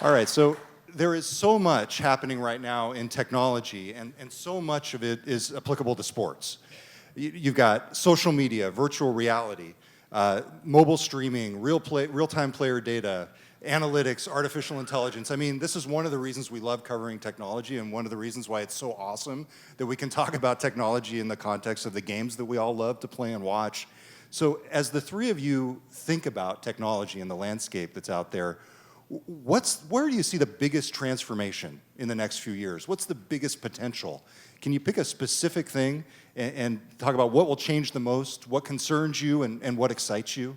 All right, so there is so much happening right now in technology, and so much of it is applicable to sports. You've got social media, virtual reality, mobile streaming, real-time player data, analytics, artificial intelligence. I mean, this is one of the reasons we love covering technology, and one of the reasons why it's so awesome that we can talk about technology in the context of the games that we all love to play and watch. So as the three of you think about technology and the landscape that's out there, where do you see the biggest transformation in the next few years? What's the biggest potential? Can you pick a specific thing and talk about what will change the most, what concerns you, and what excites you?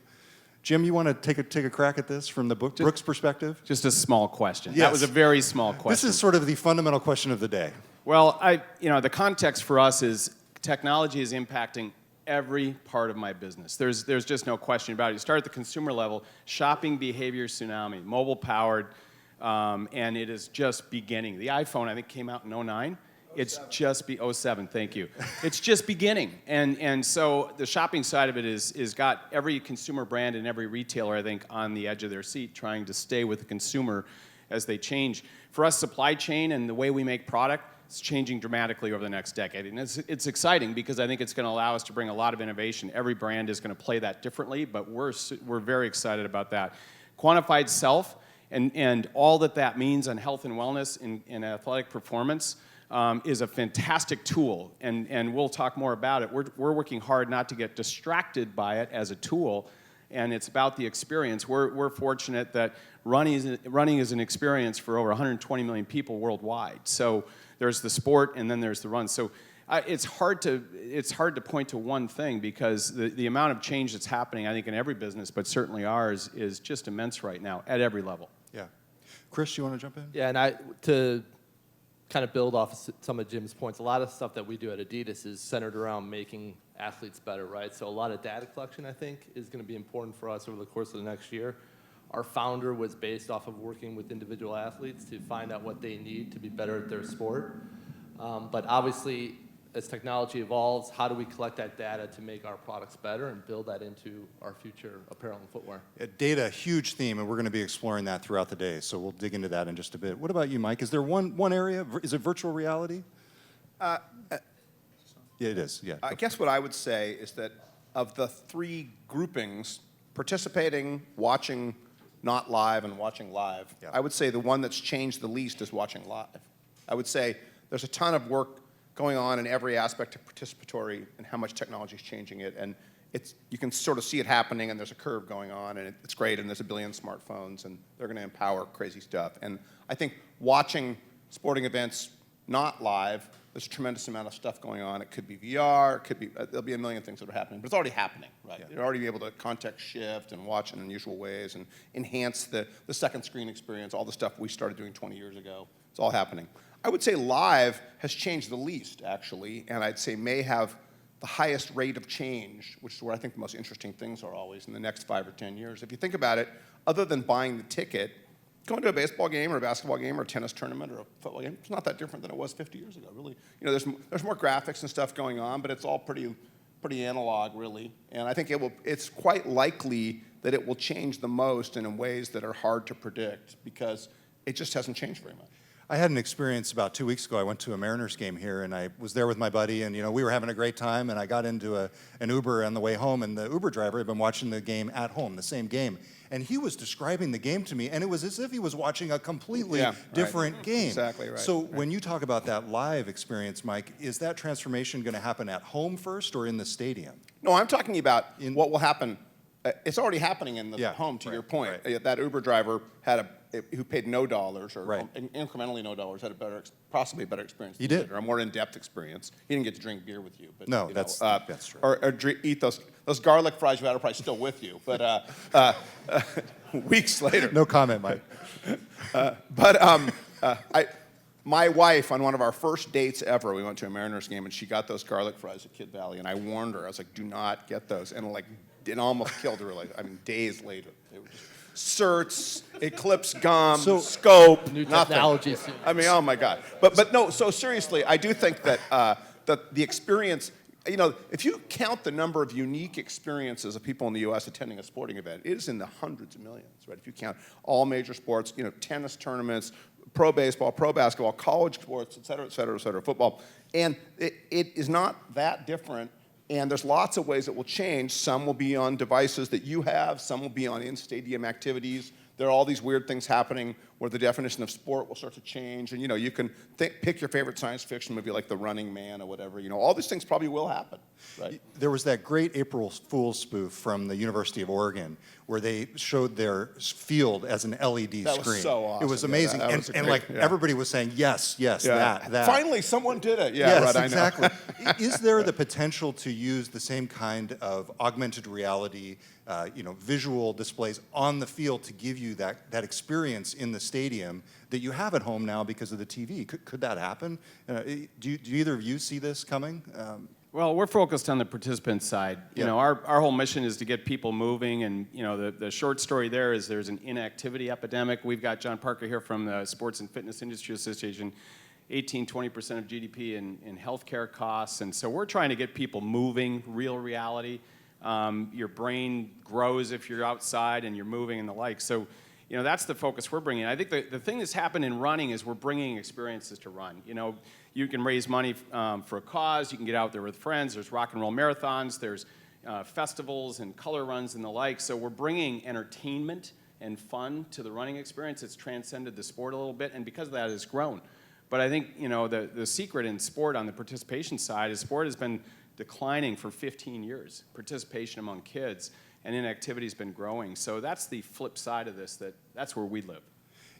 Jim, you want to take a crack at this from the Brooks perspective? Just a small question. Yes. That was a very small question. This is sort of the fundamental question of the day. Well, the context for us is technology is impacting every part of my business. There's just no question about it. You start at the consumer level, shopping behavior tsunami, mobile powered, and it is just beginning. The iPhone, I think, came out in 2009. It's just 07, thank you. It's just beginning. And so the shopping side of it is got every consumer brand and every retailer, I think, on the edge of their seat trying to stay with the consumer as they change. For us, supply chain and the way we make product, it's changing dramatically over the next decade. And it's exciting because I think it's going to allow us to bring a lot of innovation. Every brand is going to play that differently, but we're very excited about that. Quantified self and all that means on health and wellness and athletic performance is a fantastic tool, and we'll talk more about it. We're working hard not to get distracted by it as a tool, and it's about the experience. We're fortunate that running is an experience for over 120 million people worldwide. So there's the sport, and then there's the run. So it's hard to point to one thing because the amount of change that's happening, I think, in every business, but certainly ours, is just immense right now at every level. Yeah. Chris, you want to jump in? Yeah, and to kind of build off some of Jim's points, a lot of stuff that we do at Adidas is centered around making athletes better, right? So a lot of data collection, I think, is going to be important for us over the course of the next year. Our founder was based off of working with individual athletes to find out what they need to be better at their sport. But obviously, as technology evolves, how do we collect that data to make our products better and build that into our future apparel and footwear? Data, huge theme, and we're going to be exploring that throughout the day, so we'll dig into that in just a bit. What about you, Mike? Is there one area? Is it virtual reality? Yeah, it is, yeah. I guess what I would say is that of the three groupings, participating, watching not live, and watching live, I would say the one that's changed the least is watching live. I would say there's a ton of work going on in every aspect of participatory and how much technology is changing it. And you can sort of see it happening, and there's a curve going on, and it's great, and there's a billion smartphones, and they're going to empower crazy stuff. And I think watching sporting events not live, there's a tremendous amount of stuff going on. It could be VR, it could be, there'll be a million things that are happening, but it's already happening, right? Yeah. You're already be able to context shift and watch in unusual ways and enhance the second screen experience, all the stuff we started doing 20 years ago. It's all happening. I would say live has changed the least, actually, and I'd say may have the highest rate of change, which is where I think the most interesting things are always in the next 5 or 10 years. If you think about it, other than buying the ticket, going to a baseball game or a basketball game or a tennis tournament or a football game, it's not that different than it was 50 years ago, really. You know, there's more graphics and stuff going on, but it's all pretty analog, really. And I think it's quite likely that it will change the most and in ways that are hard to predict because it just hasn't changed very much. I had an experience about 2 weeks ago. I went to a Mariners game here, and I was there with my buddy, and we were having a great time, and I got into an Uber on the way home, and the Uber driver had been watching the game at home, the same game, and he was describing the game to me, and it was as if he was watching a completely different game. Exactly right. So when you talk about that live experience, Mike, is that transformation going to happen at home first or in the stadium? No, I'm talking about what will happen. It's already happening in the home, to your point. Right. That Uber driver who paid no dollars or Right. incrementally no dollars had possibly a better experience. He did. Or a more in-depth experience. He didn't get to drink beer with you. But, No, that's true. Or eat those garlic fries you had are probably still with you. But weeks later. No comment, Mike. My wife, on one of our first dates ever, we went to a Mariners game, and she got those garlic fries at Kid Valley, and I warned her. I was like, do not get those. And it almost killed her, days later. They were just certs, Eclipse gum, scope, New nothing. technologies. Oh my God. But no, so seriously, I do think that the experience, You know, if you count the number of unique experiences of people in the U.S. attending a sporting event, it is in the hundreds of millions, right? If you count all major sports, you know, tennis tournaments, pro baseball, pro basketball, college sports, et cetera, football. And it is not that different, and there's lots of ways it will change. Some will be on devices that you have, some will be on in-stadium activities. There are all these weird things happening where the definition of sport will start to change. And, you know, you can pick your favorite science fiction movie like The Running Man or whatever. You know, all these things probably will happen, right? There was that great April Fool's spoof from the University of Oregon where they showed their field as an LED That screen. was so awesome. It was amazing. Yeah, that was and great, like, everybody was saying, yes, that. Finally, someone did it. Yeah, Yes, right, I know. exactly. Is there the potential to use the same kind of augmented reality, you know, visual displays on the field to give you that experience in the stadium that you have at home now because of the TV? Could that happen? Do either of you see this coming? Well, we're focused on the participant side. You know, our whole mission is to get people moving, and you know, the short story there is there's an inactivity epidemic. We've got John Parker here from the Sports and Fitness Industry Association, 18-20% of GDP in healthcare costs, and so we're trying to get people moving, real reality. Your brain grows if you're outside and you're moving and the like. So, you know, that's the focus we're bringing. I think the thing that's happened in running is we're bringing experiences to run. You know, you can raise money for a cause. You can get out there with friends. There's rock and roll marathons. There's festivals and color runs and the like. So we're bringing entertainment and fun to the running experience. It's transcended the sport a little bit, and because of that, it's grown. But I think, you know, the secret in sport on the participation side is sport has been declining for 15 years, participation among kids, and inactivity has been growing. So that's the flip side of this, that's where we live.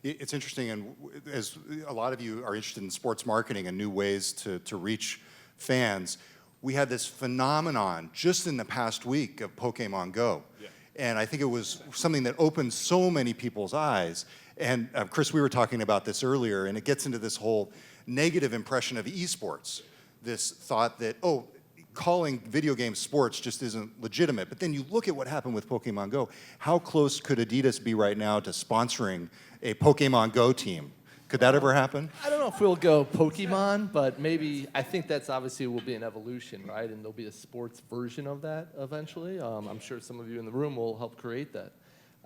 It's interesting, and as a lot of you are interested in sports marketing and new ways to reach fans, we had this phenomenon just in the past week of Pokemon Go. Yeah. And I think it was something that opened so many people's eyes. And Chris, we were talking about this earlier, and it gets into this whole negative impression of esports, this thought that, oh, calling video games sports just isn't legitimate. But then you look at what happened with Pokemon Go. How close could Adidas be right now to sponsoring a Pokemon Go team? Could that ever happen? I don't know if we'll go Pokemon, but maybe, I think that's obviously will be an evolution, right? And there'll be a sports version of that eventually. I'm sure some of you in the room will help create that.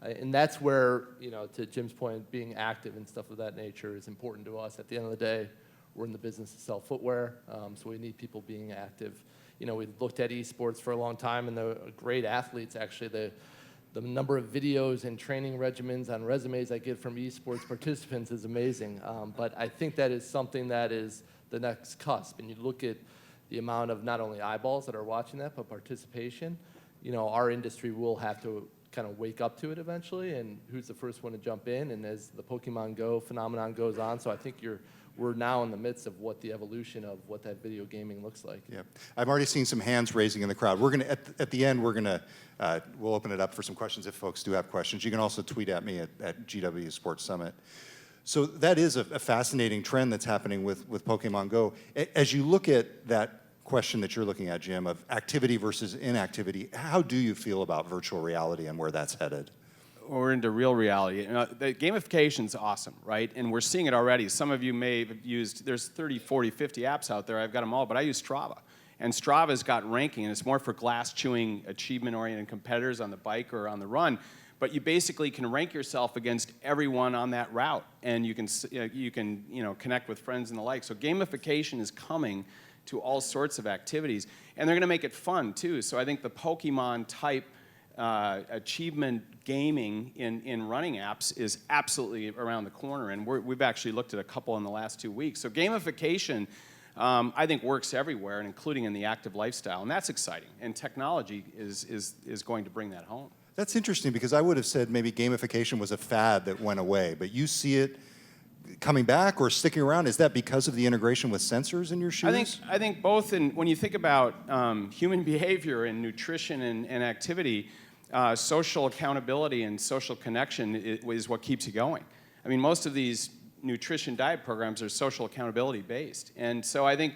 And that's where, you know, to Jim's point, being active and stuff of that nature is important to us. At the end of the day, we're in the business to sell footwear, so we need people being active. You know, we looked at esports for a long time, and the great athletes, actually, the number of videos and training regimens on resumes I get from esports participants is amazing. But I think that is something that is the next cusp. And you look at the amount of not only eyeballs that are watching that, but participation. You know, our industry will have to kind of wake up to it eventually, and who's the first one to jump in? And as the Pokemon Go phenomenon goes on, so I think we're now in the midst of what the evolution of what that video gaming looks like. Yeah, I've already seen some hands raising in the crowd. We're gonna at the end we'll open it up for some questions if folks do have questions. You can also tweet at me at GeekWire Sports Summit. So that is a fascinating trend that's happening with Pokemon Go. As you look at that question that you're looking at, Jim, of activity versus inactivity, how do you feel about virtual reality and where that's headed? We're into real reality. You know, the gamification's awesome, right? And we're seeing it already. Some of you may have used, there's 30, 40, 50 apps out there. I've got them all, but I use Strava. And Strava's got ranking, and it's more for glass-chewing, achievement-oriented competitors on the bike or on the run. But you basically can rank yourself against everyone on that route, and you can connect with friends and the like. So gamification is coming to all sorts of activities, and they're going to make it fun too. So I think the Pokemon type achievement gaming in running apps is absolutely around the corner, and we've actually looked at a couple in the last 2 weeks. So gamification, I think, works everywhere, and including in the active lifestyle, and that's exciting. And technology is going to bring that home. That's interesting, because I would have said maybe gamification was a fad that went away, but you see it coming back or sticking around. Is that because of the integration with sensors in your shoes? I think both. And when you think about human behavior and nutrition and activity, social accountability and social connection is what keeps you going. I mean, most of these nutrition diet programs are social accountability based, and so I think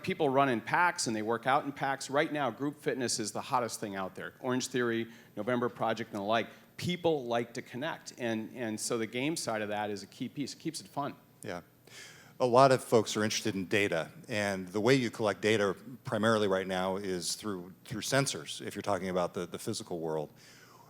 people run in packs and they work out in packs. Right now, group fitness is the hottest thing out there. Orange Theory, November Project, and the like. People like to connect, and so the game side of that is a key piece. It keeps it fun. Yeah. A lot of folks are interested in data, and the way you collect data primarily right now is through sensors, if you're talking about the physical world.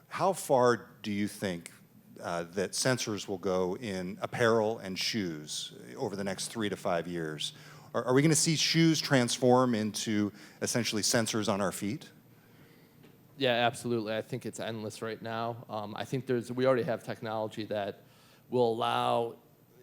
How far do you think that sensors will go in apparel and shoes over the next 3 to 5 years? Are we going to see shoes transform into essentially sensors on our feet? Yeah, absolutely. I think it's endless right now. I think we already have technology that will allow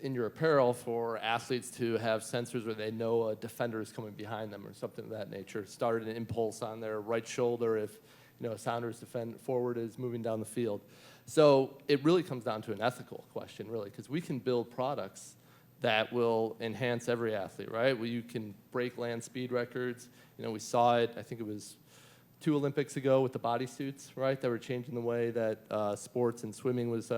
in your apparel for athletes to have sensors where they know a defender is coming behind them or something of that nature. Start an impulse on their right shoulder if a Sounders forward is moving down the field. So it really comes down to an ethical question, really, because we can build products that will enhance every athlete, right? Well, you can break land speed records. We saw it, I think it was 2 Olympics ago with the bodysuits, right? That were changing the way that sports and swimming was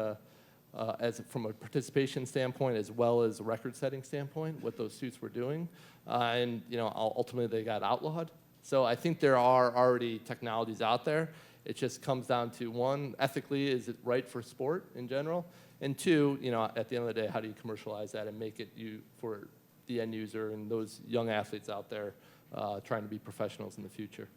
from a participation standpoint as well as a record-setting standpoint, what those suits were doing. And ultimately they got outlawed. So I think there are already technologies out there. It just comes down to, one, ethically, is it right for sport in general? And two, at the end of the day, how do you commercialize that and make it for the end user and those young athletes out there trying to be professionals in the future?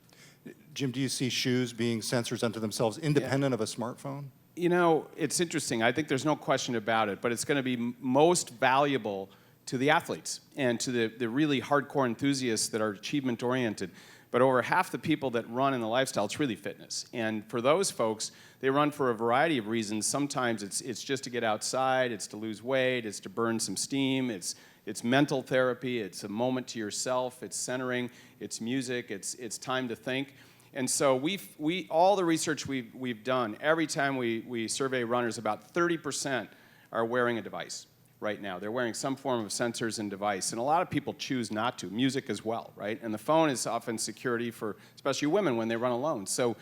Jim, do you see shoes being sensors unto themselves independent of a smartphone? It's interesting. I think there's no question about it, but it's going to be most valuable to the athletes and to the really hardcore enthusiasts that are achievement-oriented. But over half the people that run in the lifestyle, it's really fitness. And for those folks, they run for a variety of reasons. Sometimes it's just to get outside, it's to lose weight, it's to burn some steam, it's mental therapy, it's a moment to yourself, it's centering, it's music, it's time to think. And so all the research we've done, every time we survey runners, about 30% are wearing a device right now. They're wearing some form of sensors and device. And a lot of people choose not to, music as well, right? And the phone is often security for especially women when they run alone. So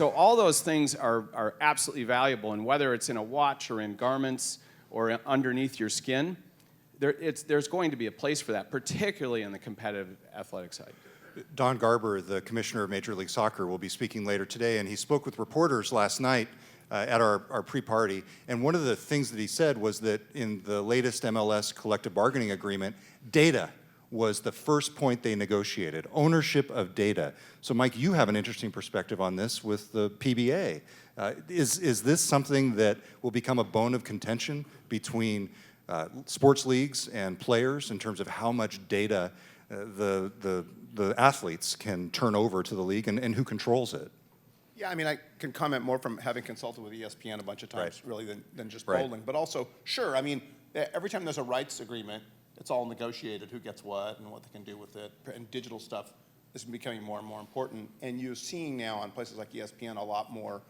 all those things are absolutely valuable. And whether it's in a watch or in garments or underneath your skin, there's going to be a place for that, particularly in the competitive athletic side. Don Garber, the commissioner of Major League Soccer, will be speaking later today, and he spoke with reporters last night at our pre-party, and one of the things that he said was that in the latest MLS collective bargaining agreement, data was the first point they negotiated, ownership of data. So Mike, you have an interesting perspective on this with the PBA. Is this something that will become a bone of contention between sports leagues and players in terms of how much data the athletes can turn over to the league and who controls it? Yeah, I mean, I can comment more from having consulted with ESPN a bunch of times, really, than just polling. But also, sure, I mean, every time there's a rights agreement, it's all negotiated, who gets what and what they can do with it. And digital stuff is becoming more and more important. And you're seeing now on places like ESPN a lot more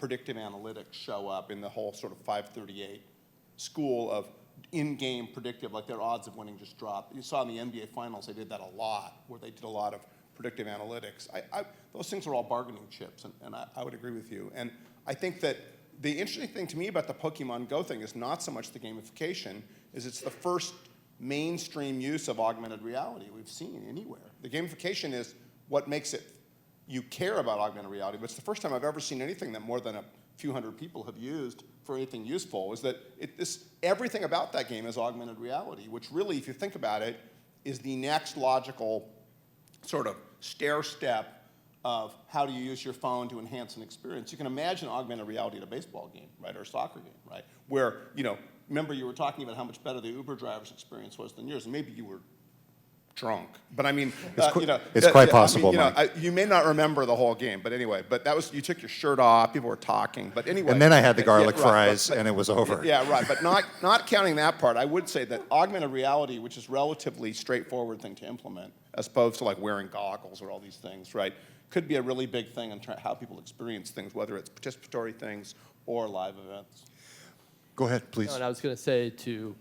predictive analytics show up in the whole sort of 538 school of in-game predictive, like their odds of winning just dropped. You saw in the NBA Finals, they did that a lot, where they did a lot of predictive analytics. Those things are all bargaining chips, and I would agree with you. And I think that the interesting thing to me about the Pokemon Go thing is not so much the gamification, is it's the first mainstream use of augmented reality we've seen anywhere. The gamification is what makes it you care about augmented reality, but it's the first time I've ever seen anything that more than a few hundred people have used for anything useful, is that everything about that game is augmented reality, which really, if you think about it, is the next logical sort of stair step of how do you use your phone to enhance an experience. You can imagine augmented reality at a baseball game, right, or a soccer game, right, where, remember you were talking about how much better the Uber driver's experience was than yours, and maybe you were drunk. But I mean, it's quite possible, Mike. You may not remember the whole game, but anyway, you took your shirt off, people were talking, but anyway. And then I had the garlic fries, and it was over. Yeah, right, but not counting that part, I would say that augmented reality, which is relatively straightforward thing to implement, as opposed to like wearing goggles or all these things, right, could be a really big thing in how people experience things, whether it's participatory things or live events. Go ahead, please. And I was going to say to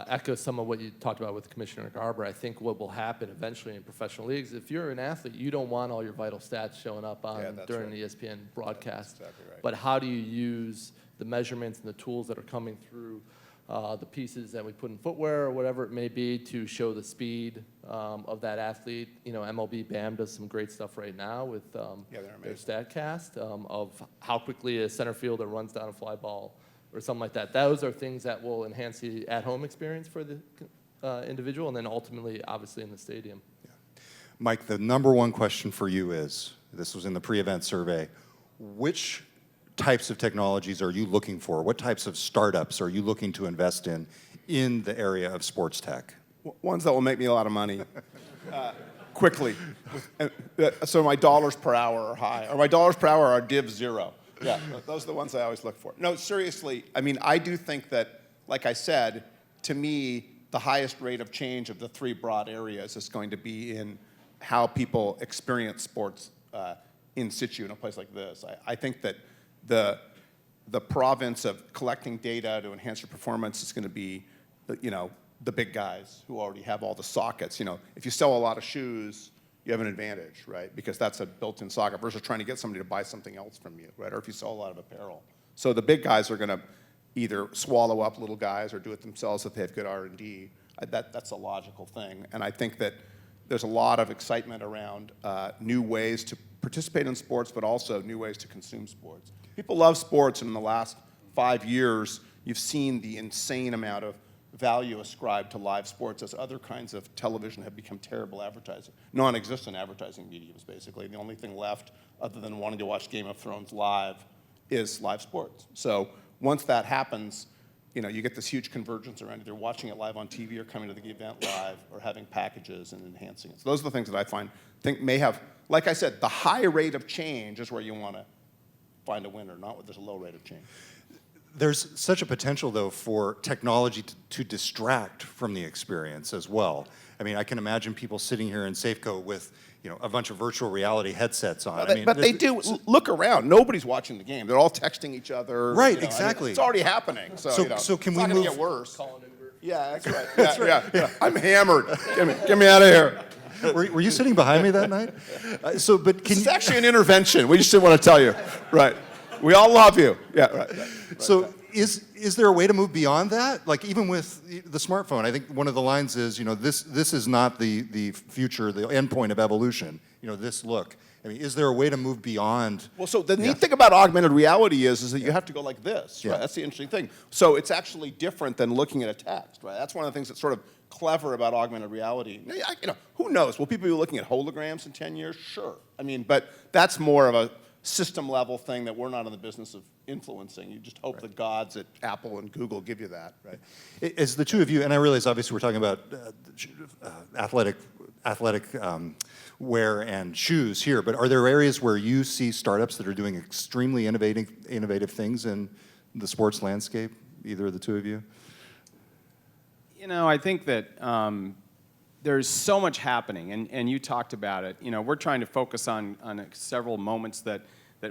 echo some of what you talked about with Commissioner Garber. I think what will happen eventually in professional leagues, if you're an athlete, you don't want all your vital stats showing up during the ESPN broadcast. That's exactly right. But how do you use the measurements and the tools that are coming through the pieces that we put in footwear or whatever it may be to show the speed of that athlete? MLB BAM does some great stuff right now with their StatCast of how quickly a center fielder runs down a fly ball or something like that. Those are things that will enhance the at-home experience for the individual, and then ultimately, obviously, in the stadium. Mike, the number one question for you is, this was in the pre-event survey, which types of technologies are you looking for? What types of startups are you looking to invest in the area of sports tech? Ones that will make me a lot of money. Quickly. So my dollars per hour are high, or my dollars per hour are div 0. Yeah, those are the ones I always look for. No, seriously, I mean, I do think that, like I said, to me, the highest rate of change of the three broad areas is going to be in how people experience sports in situ in a place like this. I think that the province of collecting data to enhance your performance is going to be, the big guys who already have all the sockets. If you sell a lot of shoes, you have an advantage, right? Because that's a built-in socket versus trying to get somebody to buy something else from you, right? Or if you sell a lot of apparel. So the big guys are going to either swallow up little guys or do it themselves if they have good R&D. That's a logical thing. And I think that there's a lot of excitement around new ways to participate in sports, but also new ways to consume sports. People love sports, and in the last 5 years, you've seen the insane amount of value ascribed to live sports as other kinds of television have become terrible advertising. Non-existent advertising mediums, basically. The only thing left, other than wanting to watch Game of Thrones live, is live sports. So once that happens, you get this huge convergence around either watching it live on TV or coming to the event live or having packages and enhancing it. So those are the things that I think may have, like I said, the high rate of change is where you want to find a winner, not where there's a low rate of change. There's such a potential, though, for technology to distract from the experience as well. I mean, I can imagine people sitting here in Safeco with, a bunch of virtual reality headsets on. But they do look around. Nobody's watching the game. They're all texting each other. Right, exactly. It's already happening. So can it's we not move? going to get worse. Yeah, that's right. Yeah. I'm hammered. Get me out of here. Were you sitting behind me that night? It's actually an intervention. We just didn't want to tell you. Right. We all love you. Yeah, right. So is there a way to move beyond that? Like even with the smartphone, I think one of the lines is, this is not the future, the end point of evolution. This look. I mean, is there a way to move beyond? Well, so the neat thing about augmented reality is that you have to go like this, right? Yeah. That's the interesting thing. So it's actually different than looking at a text, right? That's one of the things that's sort of clever about augmented reality. Who knows? Will people be looking at holograms in 10 years? Sure. I mean, but that's more of a system level thing that we're not in the business of influencing. You just hope the gods at Apple and Google give you that, right? As the two of you, and I realize obviously we're talking about athletic wear and shoes here, but are there areas where you see startups that are doing extremely innovative things in the sports landscape, either of the two of you? I think that there's so much happening, and you talked about it. We're trying to focus on several moments that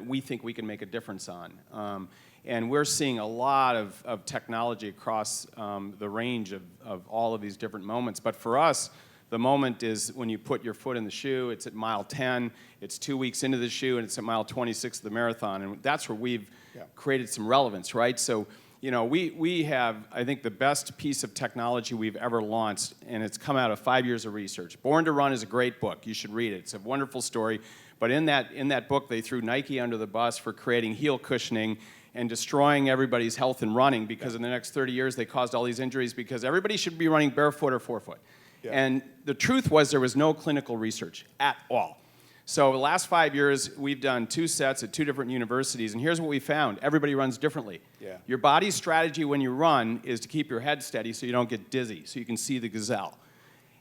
we think we can make a difference on. And we're seeing a lot of technology across the range of all of these different moments. But for us, the moment is when you put your foot in the shoe. It's at mile 10. It's 2 weeks into the shoe, and it's at mile 26 of the marathon. And that's where we've created some relevance, right? So, we have, I think, the best piece of technology we've ever launched, and it's come out of 5 years of research. Born to Run is a great book. You should read it. It's a wonderful story. But in that book, they threw Nike under the bus for creating heel cushioning and destroying everybody's health in running because in the next 30 years, they caused all these injuries because everybody should be running barefoot or forefoot. Yeah. And the truth was there was no clinical research at all. So the last 5 years, we've done 2 sets at 2 different universities, and here's what we found. Everybody runs differently. Yeah. Your body's strategy when you run is to keep your head steady so you don't get dizzy, so you can see the gazelle.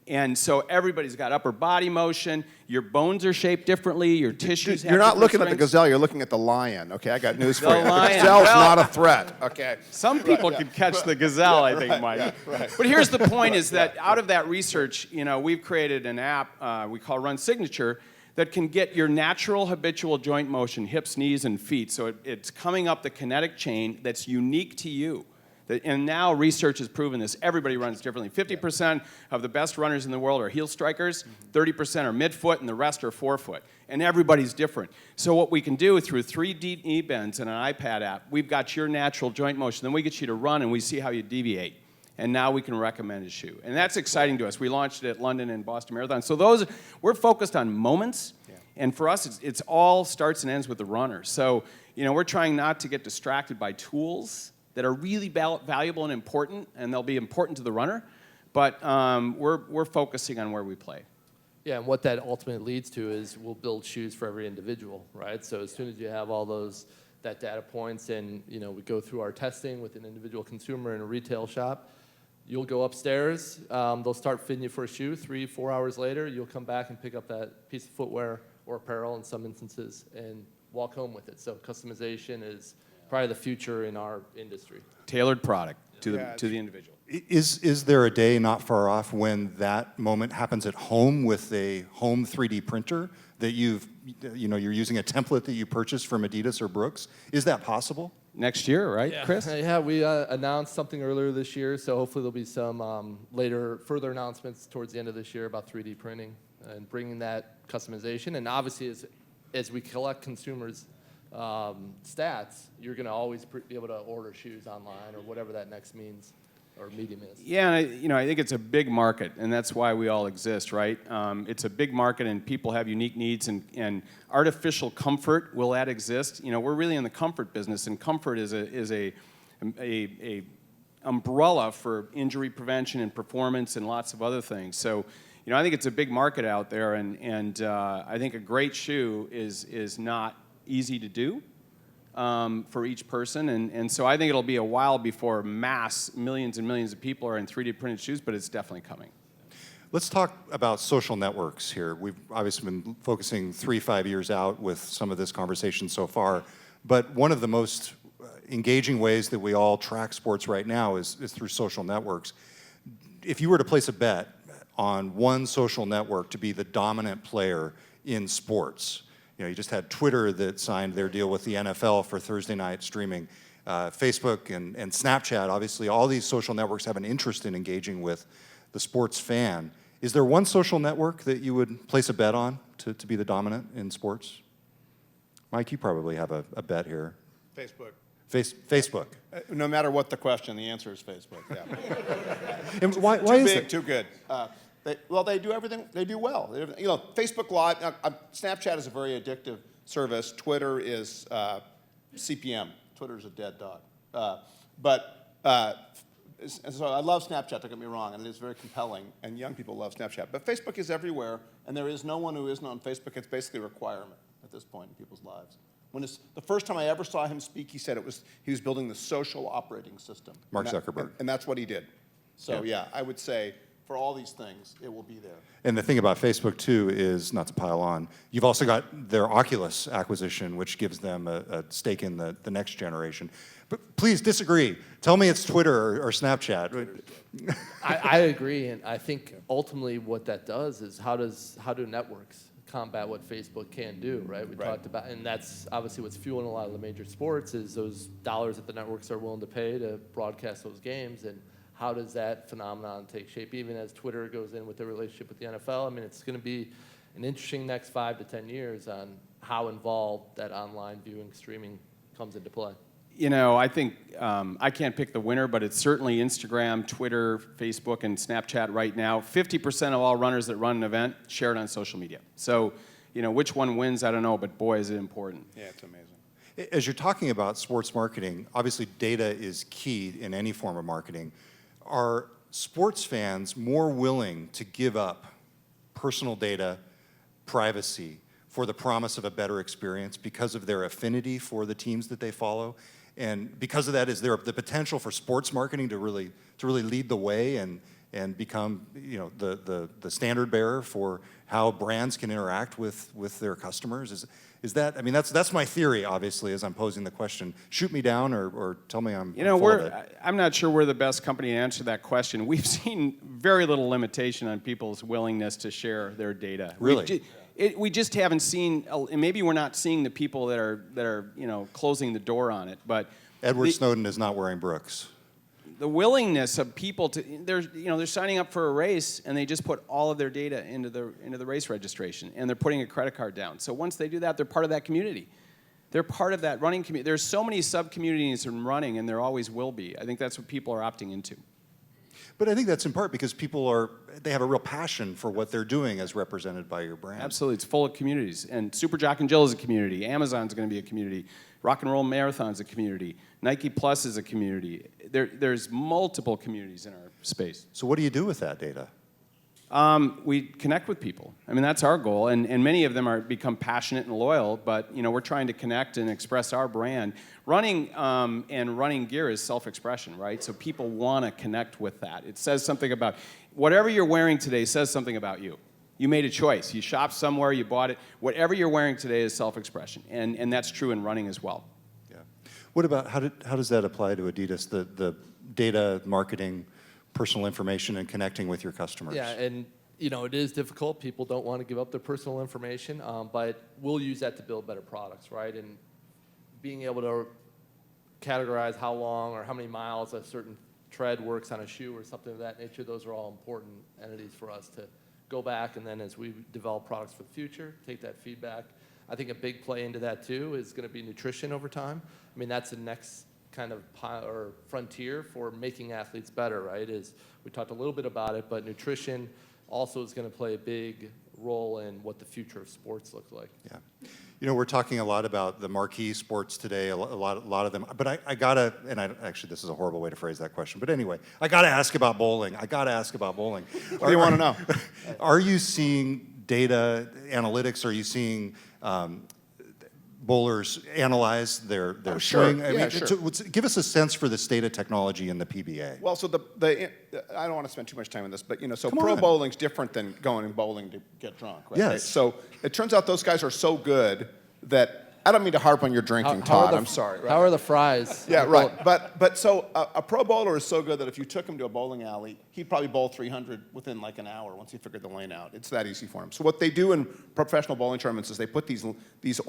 And so everybody's got upper body motion. Your bones are shaped differently. Your tissues have You're not looking strengths. at the gazelle. You're looking at the lion. Okay, I got news for you. Lion. The gazelle's not a threat. Okay. Some people can catch the gazelle, I think, Mike. Yeah, right. But here's the point: is that out of that research, we've created an app we call Run Signature that can get your natural habitual joint motion, hips, knees, and feet. So it's coming up the kinetic chain that's unique to you. And now research has proven this. Everybody runs differently. 50% of the best runners in the world are heel strikers, 30% are midfoot, and the rest are forefoot. And everybody's different. So what we can do through 3D knee bends and an iPad app, we've got your natural joint motion. Then we get you to run, and we see how you deviate. And now we can recommend a shoe. And that's exciting to us. We launched it at London and Boston Marathon. So we're focused on moments. And for us, it's all starts and ends with the runner. So, we're trying not to get distracted by tools that are really valuable and important, and they'll be important to the runner. But we're focusing on where we play. Yeah, and what that ultimately leads to is we'll build shoes for every individual, right? So as soon as you have all that data points and we go through our testing with an individual consumer in a retail shop, you'll go upstairs, they'll start fitting you for a shoe. 3-4 hours later, you'll come back and pick up that piece of footwear or apparel in some instances and walk home with it. So customization is probably the future in our industry. Tailored product to the individual. Is there a day not far off when that moment happens at home with a home 3D printer that you're using a template that you purchased from Adidas or Brooks? Is that possible? Next year, right, Yeah. Chris? Yeah, we announced something earlier this year, so hopefully there'll be some further announcements towards the end of this year about 3D printing and bringing that customization. And obviously, as we collect consumers' stats, you're going to always be able to order shoes online or whatever that next means or medium is. Yeah, and I think it's a big market, and that's why we all exist, right? It's a big market, and people have unique needs, and artificial comfort, will that exist? We're really in the comfort business, and comfort is a umbrella for injury prevention and performance and lots of other things. So, I think it's a big market out there, and I think a great shoe is not easy to do. For each person, and so I think it'll be a while before millions and millions of people are in 3D printed shoes, but it's definitely coming. Let's talk about social networks here. We've obviously been focusing 3-5 years out with some of this conversation so far, but one of the most engaging ways that we all track sports right now is through social networks. If you were to place a bet on one social network to be the dominant player in sports, you just had Twitter that signed their deal with the NFL for Thursday night streaming. Facebook and Snapchat, obviously, all these social networks have an interest in engaging with the sports fan. Is there one social network that you would place a bet on to be the dominant in sports? Mike, you probably have a bet here. Facebook. Facebook. No matter what the question, the answer is Facebook. Yeah. And why Too is big, it? too good. They do everything. They do well. Facebook Live. Snapchat is a very addictive service. Twitter is CPM. Twitter's a dead dog. So I love Snapchat. Don't get me wrong, and it is very compelling. And young people love Snapchat. But Facebook is everywhere, and there is no one who isn't on Facebook. It's basically a requirement at this point in people's lives. The first time I ever saw him speak, he said he was building the social operating system. Mark Zuckerberg. And that's what he did. So yeah, I would say, for all these things, it will be there. And the thing about Facebook, too, is, not to pile on, you've also got their Oculus acquisition, which gives them a stake in the next generation. But please disagree. Tell me it's Twitter or Snapchat. I agree, and I think ultimately what that does is how do networks combat what Facebook can do, right? We talked about, and that's obviously what's fueling a lot of the major sports is those dollars that the networks are willing to pay to broadcast those games, and how does that phenomenon take shape, even as Twitter goes in with their relationship with the NFL? I mean, it's going to be an interesting next 5 to 10 years on how involved that online viewing streaming comes into play. I think I can't pick the winner, but it's certainly Instagram, Twitter, Facebook, and Snapchat right now. 50% of all runners that run an event share it on social media. So, which one wins, I don't know, but boy, is it important. Yeah, it's amazing. As you're talking about sports marketing, obviously data is key in any form of marketing. Are sports fans more willing to give up personal data, privacy, for the promise of a better experience because of their affinity for the teams that they follow? And because of that, is there the potential for sports marketing to really lead the way and become the standard bearer for how brands can interact with their customers? Is that, I mean, that's my theory, obviously, as I'm posing the question. Shoot me down or tell me I'm full of it. I'm not sure we're the best company to answer that question. We've seen very little limitation on people's willingness to share their data. Really? We just haven't seen, and maybe we're not seeing the people that are closing the door on it. But Edward Snowden is not wearing Brooks. The willingness of people to they're signing up for a race and they just put all of their data into the race registration and they're putting a credit card down. So once they do that, they're part of that community. They're part of that running community. There's so many sub-communities in running, and there always will be. I think that's what people are opting into. But I think that's in part because they have a real passion for what they're doing as represented by your brand. Absolutely, it's full of communities. And Super Jock and Jill is a community. Amazon's going to be a community. Rock and Roll Marathon's a community. Nike Plus is a community. There's multiple communities in our space. So what do you do with that data? We connect with people. I mean, that's our goal, and many of them become passionate and loyal, but we're trying to connect and express our brand. Running and running gear is self-expression, right? So people want to connect with that. It says something about, whatever you're wearing today says something about you. You made a choice. You shopped somewhere, you bought it. Whatever you're wearing today is self-expression, and that's true in running as well. Yeah. What about, how does that apply to Adidas, the data, marketing, personal information, and connecting with your customers? Yeah, and it is difficult. People don't want to give up their personal information, but we'll use that to build better products, right? And being able to categorize how long or how many miles a certain tread works on a shoe or something of that nature, those are all important entities for us to go back, and then as we develop products for the future, take that feedback. I think a big play into that too is going to be nutrition over time. I mean, that's the next kind of frontier for making athletes better, right? We talked a little bit about it, but nutrition also is going to play a big role in what the future of sports looks like. Yeah. We're talking a lot about the marquee sports today, a lot of them, but I gotta, actually this is a horrible way to phrase that question, but anyway, I gotta ask about bowling. What do you want to know? Are you seeing data analytics? Are you seeing bowlers analyze their swing? Sure. Give us a sense for the state of technology in the PBA. Well, so I don't want to spend too much time on this, but so Come pro on. bowling's different than going bowling to get drunk, right? Yes. So it turns out those guys are so good that I don't mean to harp on your drinking, Todd. I'm sorry. Right? How are the fries? Yeah, right. But so a pro bowler is so good that if you took him to a bowling alley, he'd probably bowl 300 within like an hour once he figured the lane out. It's that easy for him. So what they do in professional bowling tournaments is they put these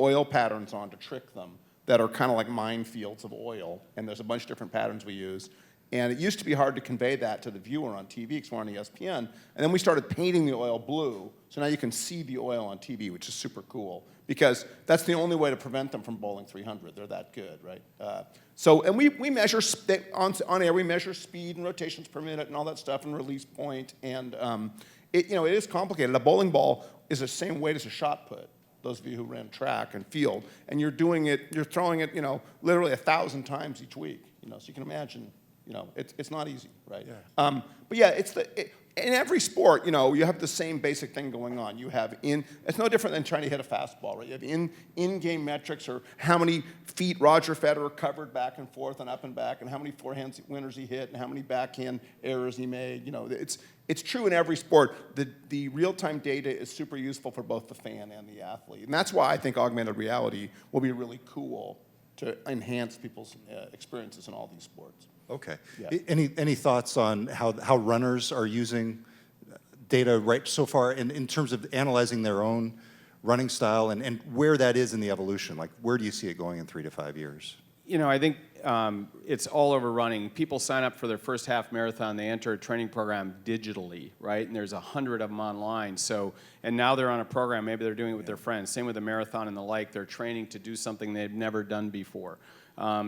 oil patterns on to trick them that are kind of like minefields of oil, and there's a bunch of different patterns we use. And it used to be hard to convey that to the viewer on TV because we're on ESPN. And then we started painting the oil blue, so now you can see the oil on TV, which is super cool because that's the only way to prevent them from bowling 300. They're that good, right? And we measure, on air, we measure speed and rotations per minute and all that stuff and release point. And it is complicated. A bowling ball is the same weight as a shot put, those of you who ran track and field. And you're throwing it, literally 1,000 times each week. So you can imagine, it's not easy, right? Yeah. But yeah, in every sport, you have the same basic thing going on. You have it's no different than trying to hit a fastball, right? You have in-game metrics, or how many feet Roger Federer covered back and forth and up and back, and how many forehand winners he hit, and how many backhand errors he made. It's true in every sport. The real-time data is super useful for both the fan and the athlete, and that's why I think augmented reality will be really cool to enhance people's experiences in all these sports. Okay. Yeah. Any thoughts on how runners are using data right so far in terms of analyzing their own running style and where that is in the evolution? Like, where do you see it going in 3 to 5 years? I think it's all over running. People sign up for their first half marathon, they enter a training program digitally, right? And there's 100 of them online. And now they're on a program, maybe they're doing it with their friends. Same with the marathon and the like, they're training to do something they've never done before.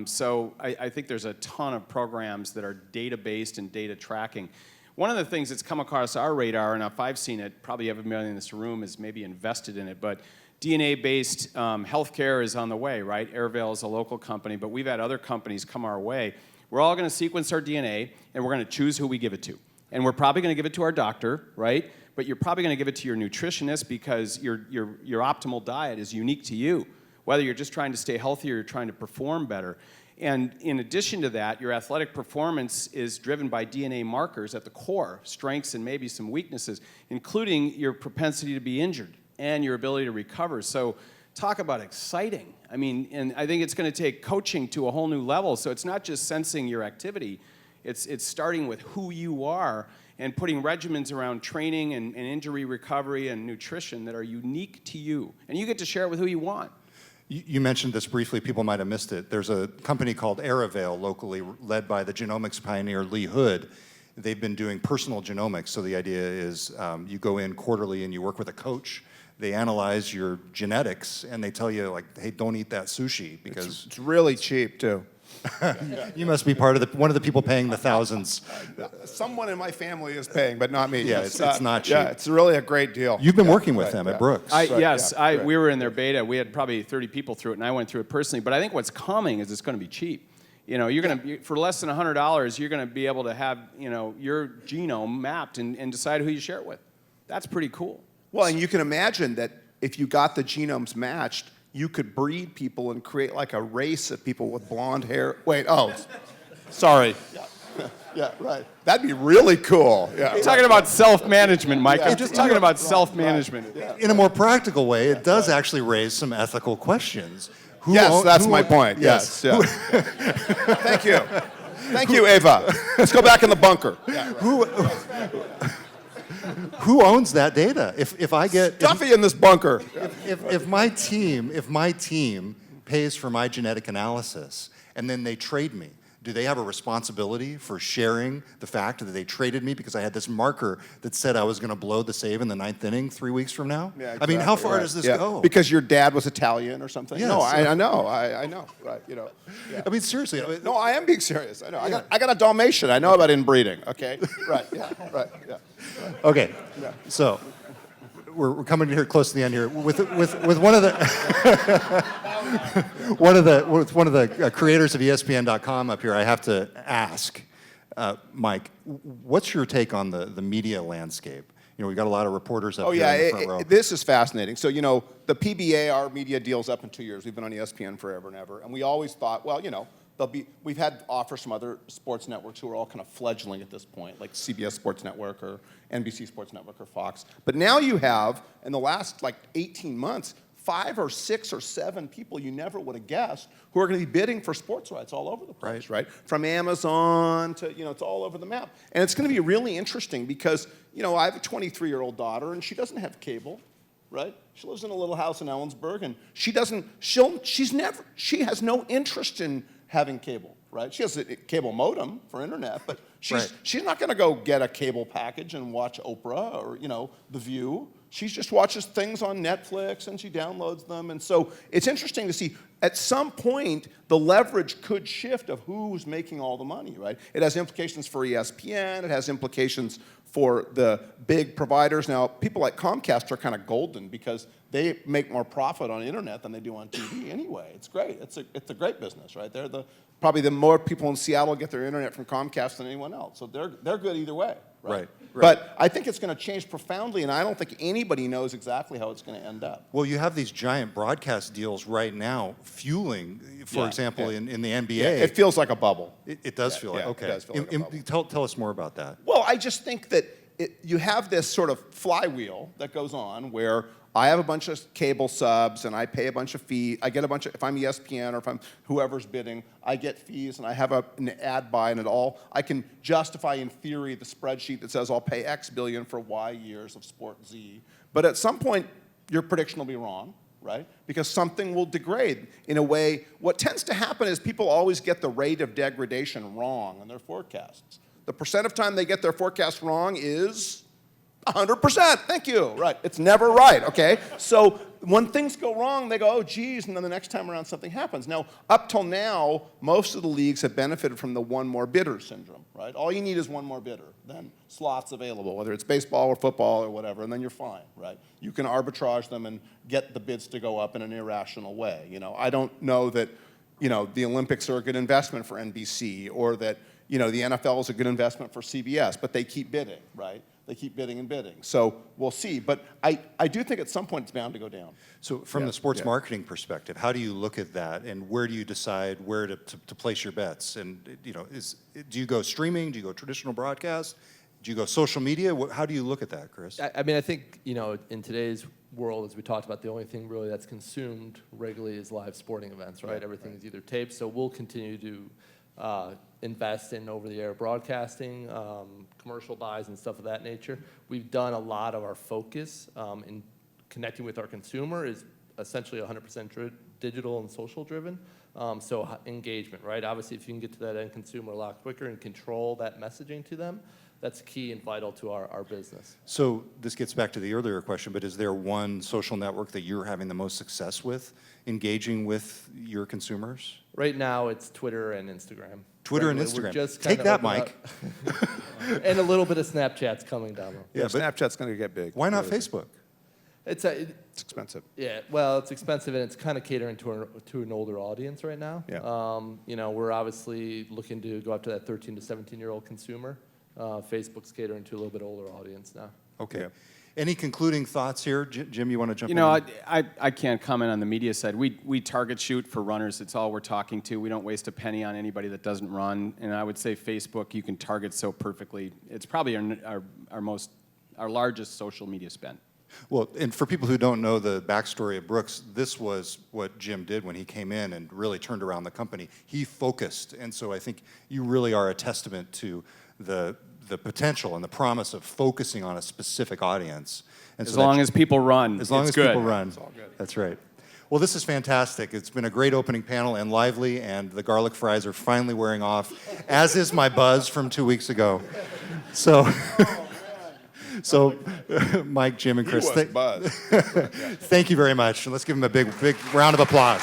So I think there's a ton of programs that are data-based and data tracking. One of the things that's come across our radar, and if I've seen it, probably everybody in this room is maybe invested in it, but DNA-based healthcare is on the way, right? Airvale is a local company, but we've had other companies come our way. We're all going to sequence our DNA, and we're going to choose who we give it to. And we're probably going to give it to our doctor, right? But you're probably going to give it to your nutritionist because your optimal diet is unique to you, whether you're just trying to stay healthy or you're trying to perform better. And in addition to that, your athletic performance is driven by DNA markers at the core, strengths and maybe some weaknesses, including your propensity to be injured and your ability to recover. So talk about exciting. I mean, and I think it's going to take coaching to a whole new level. So it's not just sensing your activity. It's starting with who you are and putting regimens around training and injury recovery and nutrition that are unique to you. And you get to share it with who you want. You mentioned this briefly, people might have missed it. There's a company called Aravale locally led by the genomics pioneer Lee Hood. They've been doing personal genomics, so the idea is you go in quarterly and you work with a coach. They analyze your genetics and they tell you, like, hey, don't eat that sushi because... It's really cheap, too. You must be part of one of the people paying the thousands. Someone in my family is paying, but not me. Yeah, it's not cheap. Yeah, it's really a great deal. You've been working with them at Brooks. We were in their beta. We had probably 30 people through it, and I went through it personally. But I think what's coming is it's going to be cheap. You know, you're going to for less than $100, you're going to be able to have your genome mapped and decide who you share it with. That's pretty cool. Well, and you can imagine that if you got the genomes matched, you could breed people and create like a race of people with blonde hair. Wait, sorry. Yeah, right. That'd be really cool. Yeah. I'm talking about self-management, Mike. I'm just talking about self-management. Yeah. In a more practical way, it does actually raise some ethical questions. That's my point. Yes. Yeah. Thank you. Thank you, Ava. Let's go back in the bunker. Yeah, right. Who owns that data? If I get Duffy in this bunker. if my team pays for my genetic analysis and then they trade me, do they have a responsibility for sharing the fact that they traded me because I had this marker that said I was going to blow the save in the 9th inning 3 weeks from now? Yeah, I mean, how far does this go? Because your dad was Italian or something? Yes. No, I know. I know. Right. Yeah. I mean, seriously. No, I am being serious. I know. I got a Dalmatian. I know about inbreeding. Okay. Right. Yeah. Right. Yeah. Okay. Yeah. So we're coming here close to the end here with one of the one of the creators of ESPN.com up here. I have to ask, Mike, what's your take on the media landscape? You know, we've got a lot of reporters up here in the front row. This is fascinating. So, the PBA, our media deal's up in 2 years. We've been on ESPN forever and ever. And we always thought, well, we've had offers from other sports networks who are all kind of fledgling at this point, like CBS Sports Network or NBC Sports Network or Fox. But now you have, in the last 18 months, 5 or 6 or 7 people you never would have guessed who are going to be bidding for sports rights all over the place, right? From Amazon to, it's all over the map. And it's going to be really interesting because, I have a 23-year-old daughter and she doesn't have cable, right? She lives in a little house in Ellensburg and she has no interest in having cable, right? She has a cable modem for internet, but she's not going to go get a cable package and watch Oprah or, The View. She just watches things on Netflix and she downloads them. And so it's interesting to see at some point the leverage could shift of who's making all the money, right? It has implications for ESPN. It has implications for the big providers. Now, people like Comcast are kind of golden because they make more profit on internet than they do on TV anyway. It's great. It's a great business, right? They're probably the more people in Seattle get their internet from Comcast than anyone else. So they're good either way, right? But I think it's going to change profoundly, and I don't think anybody knows exactly how it's going to end up. Well, you have these giant broadcast deals right now fueling, for example, in the NBA. Yeah, it feels like a bubble. It does feel like, okay. It does feel like a bubble. Tell us more about that. Well, I just think that you have this sort of flywheel that goes on where I have a bunch of cable subs and I pay a bunch of fees. I get a bunch of, if I'm ESPN or if I'm whoever's bidding, I get fees and I have an ad buy and I can justify in theory the spreadsheet that says I'll pay X billion for Y years of sport Z. But at some point, your prediction will be wrong, right? Because something will degrade in a way. What tends to happen is people always get the rate of degradation wrong in their forecasts. The percent of time they get their forecast wrong is 100%, thank you. Right, it's never right, okay? So when things go wrong, they go, oh, geez, and then the next time around something happens. Now, up till now, most of the leagues have benefited from the one more bidder syndrome, right? All you need is one more bidder, then slots available, whether it's baseball or football or whatever, and then you're fine, right? You can arbitrage them and get the bids to go up in an irrational way. I don't know that, the Olympics are a good investment for NBC or that, the NFL is a good investment for CBS, but they keep bidding, right? They keep bidding and bidding. So we'll see. But I do think at some point it's bound to go down. So from the sports marketing perspective, how do you look at that and where do you decide where to place your bets? And, do you go streaming? Do you go traditional broadcast? Do you go social media? How do you look at that, Chris? I mean, I think, in today's world, as we talked about, the only thing really that's consumed regularly is live sporting events, right? Everything is either taped. So we'll continue to invest in over-the-air broadcasting, commercial buys and stuff of that nature. We've done a lot of our focus in connecting with our consumer is essentially 100% digital and social driven. So engagement, right? Obviously, if you can get to that end consumer a lot quicker and control that messaging to them, that's key and vital to our business. So this gets back to the earlier question, but is there one social network that you're having the most success with, engaging with your consumers? Right now, it's Twitter and Instagram. Twitter and We're Instagram. just Take kinda that, opened Mike. up. And a little bit of Snapchat's coming down. Yeah, but Snapchat's going to get big. Why not Really. Facebook? It's It's expensive. yeah, well, it's expensive and it's kind of catering to an older audience right now. Yeah. You know, we're obviously looking to go after that 13 to 17-year-old consumer. Facebook's catering to a little bit older audience now. Okay. Yeah. Any concluding thoughts here? Jim, you want to jump You in? know, I can't comment on the media side. We target shoot for runners. It's all we're talking to. We don't waste a penny on anybody that doesn't run. And I would say Facebook, you can target so perfectly. It's probably our largest social media spend. Well, and for people who don't know the backstory of Brooks, this was what Jim did when he came in and really turned around the company. He focused, and so I think you really are a testament to the potential and the promise of focusing on a specific audience. And As so long that- as people run, as long it's as good. people run, It's all good. that's right. Well, this is fantastic. It's been a great opening panel and lively, and the garlic fries are finally wearing off, as is my buzz from 2 weeks ago. So. So, Mike, Jim, and Chris, He was buzzed. thank you very much. And let's give them a big round of applause.